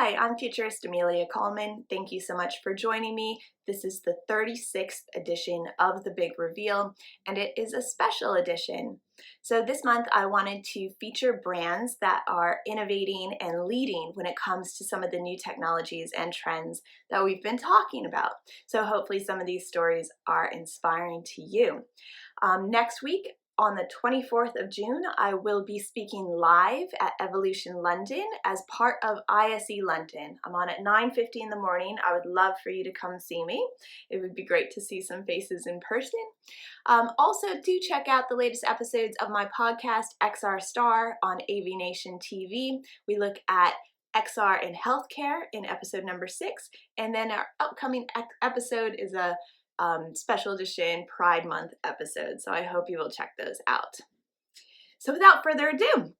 Hi, I'm Futurist Amelia Kallman. Thank you so much for joining me. This is the 36th edition of The Big Reveal, and it is a special edition. So this month I wanted to feature brands that are innovating and leading when it comes to some of the new technologies and trends that we've been talking about. So hopefully some of these stories are inspiring to you. Next week, on the 24th of June, I will be speaking live at Evolution London as part of ISE London. I'm on at 9:50 in the morning. I would love for you to come see me. It would be great to see some faces in person. Also, do check out the latest episodes of my podcast, XR Star, on AV Nation TV. We look at XR in healthcare in episode number 6, and then our upcoming episode is a special edition Pride Month episode, so I hope you will check those out. So without further ado,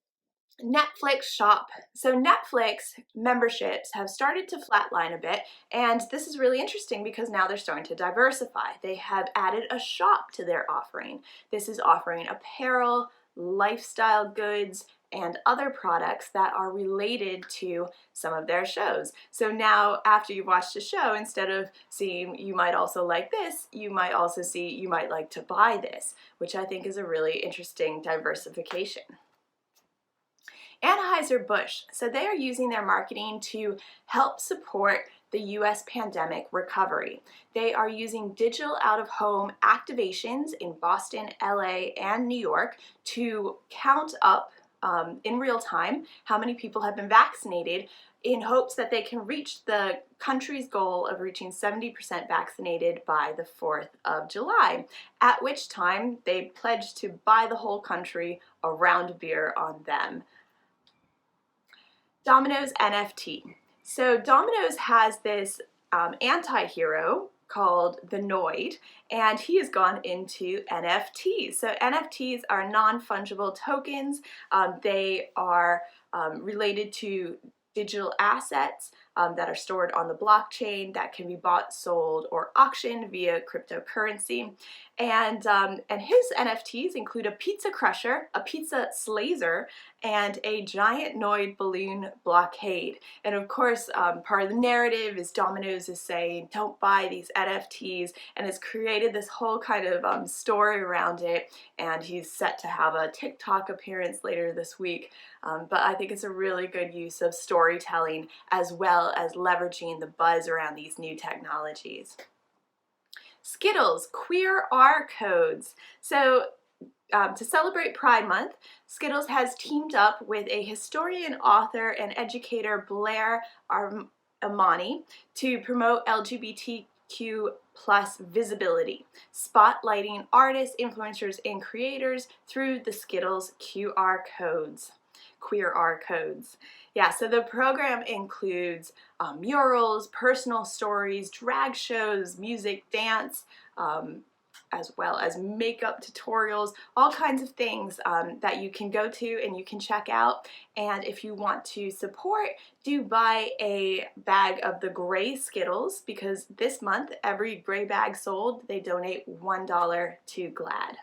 Netflix Shop. So Netflix memberships have started to flatline a bit, and this is really interesting because now they're starting to diversify. They have added a shop to their offering. This is offering apparel, lifestyle goods, and other products that are related to some of their shows. So now after you've watched a show, instead of seeing you might also like this, you might also see you might like to buy this, which I think is a really interesting diversification. Anheuser Busch, so they are using their marketing to help support the US pandemic recovery. They are using digital out-of-home activations in Boston, LA, and New York to count up in real time how many people have been vaccinated in hopes that they can reach the country's goal of reaching 70% vaccinated by the 4th of July, at which time they pledge to buy the whole country a round of beer on them. Domino's NFT. So Domino's has this anti-hero called the Noid, and he has gone into NFTs. So NFTs are non-fungible tokens. They are related to digital assets that are stored on the blockchain that can be bought, sold, or auctioned via cryptocurrency. And his NFTs include a pizza crusher, a pizza slazer, and a giant Noid balloon blockade. And of course, part of the narrative is Domino's is saying, don't buy these NFTs, and has created this whole kind of story around it. And he's set to have a TikTok appearance later this week. But I think it's a really good use of storytelling as well as leveraging the buzz around these new technologies. Skittles Queer R codes. So to celebrate Pride Month, Skittles has teamed up with a historian, author, and educator, Blair Armani, to promote LGBTQ plus visibility, spotlighting artists, influencers, and creators through the Skittles QR codes. Queer R codes. Yeah, so the program includes murals, personal stories, drag shows, music, dance, as well as makeup tutorials, all kinds of things that you can go to and you can check out. And if you want to support, do buy a bag of the gray Skittles, because this month, every gray bag sold, they donate $1 to GLAAD.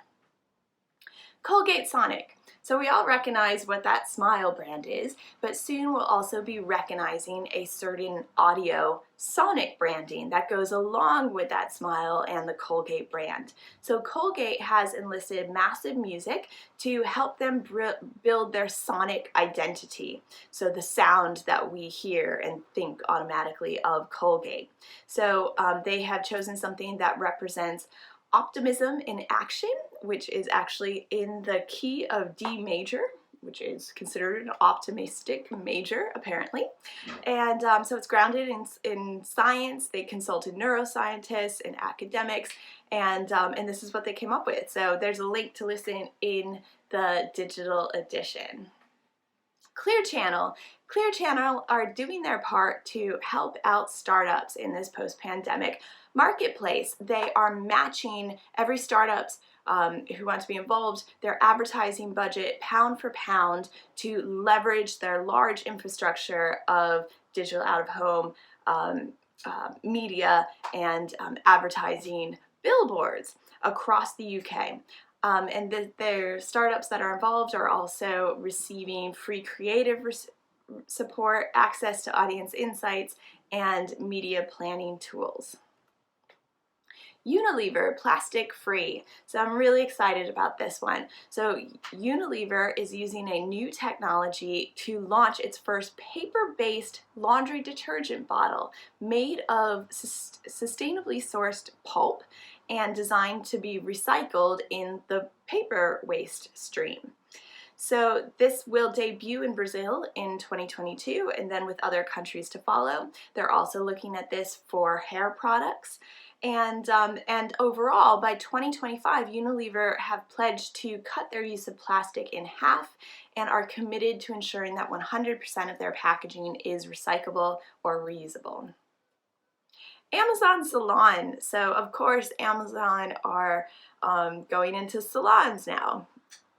Colgate Sonic. So we all recognize what that Smile brand is, but soon we'll also be recognizing a certain audio Sonic branding that goes along with that Smile and the Colgate brand. So Colgate has enlisted Massive Music to help them build their Sonic identity. So the sound that we hear and think automatically of Colgate. So they have chosen something that represents optimism in action, which is actually in the key of D major, which is considered an optimistic major, apparently. And so it's grounded in science. They consulted neuroscientists and academics, and this is what they came up with. So there's a link to listen in the digital edition. Clear Channel are doing their part to help out startups in this post-pandemic marketplace. They are matching every startup's who want to be involved, their advertising budget pound for pound to leverage their large infrastructure of digital out-of-home media and advertising billboards across the UK. Their startups that are involved are also receiving free creative support, access to audience insights, and media planning tools. Unilever Plastic-free. So I'm really excited about this one. So Unilever is using a new technology to launch its first paper-based laundry detergent bottle made of sustainably sourced pulp and designed to be recycled in the paper waste stream. So this will debut in Brazil in 2022 and then with other countries to follow. They're also looking at this for hair products. And overall, by 2025, Unilever have pledged to cut their use of plastic in half and are committed to ensuring that 100% of their packaging is recyclable or reusable. Amazon Salon. So of course, Amazon are going into salons now.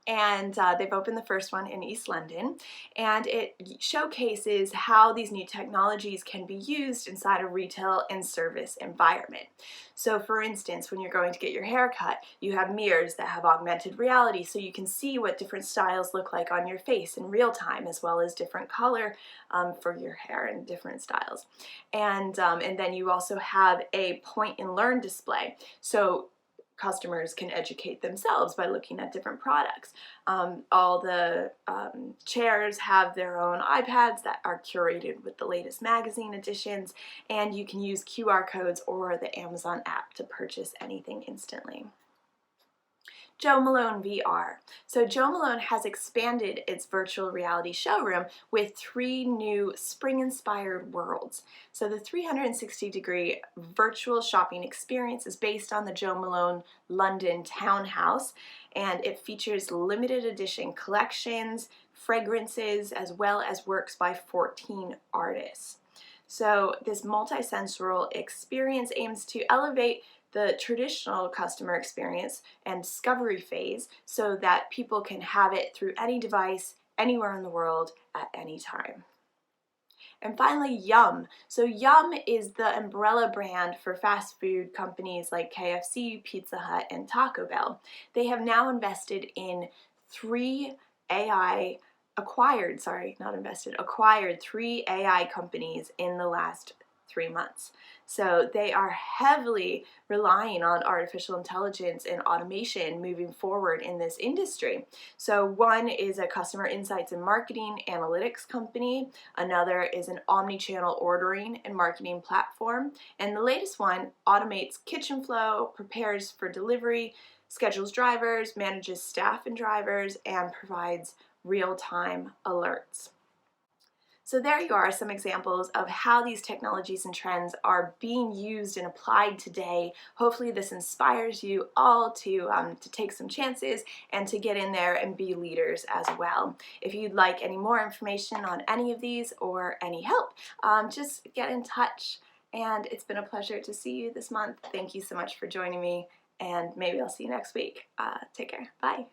And they've opened the first one in East London, and it showcases how these new technologies can be used inside a retail and service environment. So for instance, when you're going to get your hair cut, you have mirrors that have augmented reality so you can see what different styles look like on your face in real time, as well as different color for your hair and different styles. And then you also have a point and learn display. So customers can educate themselves by looking at different products. All the chairs have their own iPads that are curated with the latest magazine editions, and you can use QR codes or the Amazon app to purchase anything instantly. Malone VR. So Malone has expanded its virtual reality showroom with 3 new spring-inspired worlds. So the 360-degree virtual shopping experience is based on the Malone London townhouse, and it features limited edition collections, fragrances, as well as works by 14 artists. So this multi-sensorial experience aims to elevate the traditional customer experience and discovery phase so that people can have it through any device, anywhere in the world, at any time. And finally, Yum. So Yum is the umbrella brand for fast food companies like KFC, Pizza Hut, and Taco Bell. They have now invested in 3 acquired 3 AI companies in the last 3 months. So they are heavily relying on artificial intelligence and automation moving forward in this industry. So one is a customer insights and marketing analytics company, another is an omni-channel ordering and marketing platform, and the latest one automates kitchen flow, prepares for delivery, schedules drivers, manages staff and drivers, and provides real-time alerts. So there you are, some examples of how these technologies and trends are being used and applied today. Hopefully this inspires you all to take some chances and to get in there and be leaders as well. If you'd like any more information on any of these or any help, just get in touch. And it's been a pleasure to see you this month. Thank you so much for joining me, and maybe I'll see you next week. Take care. Bye.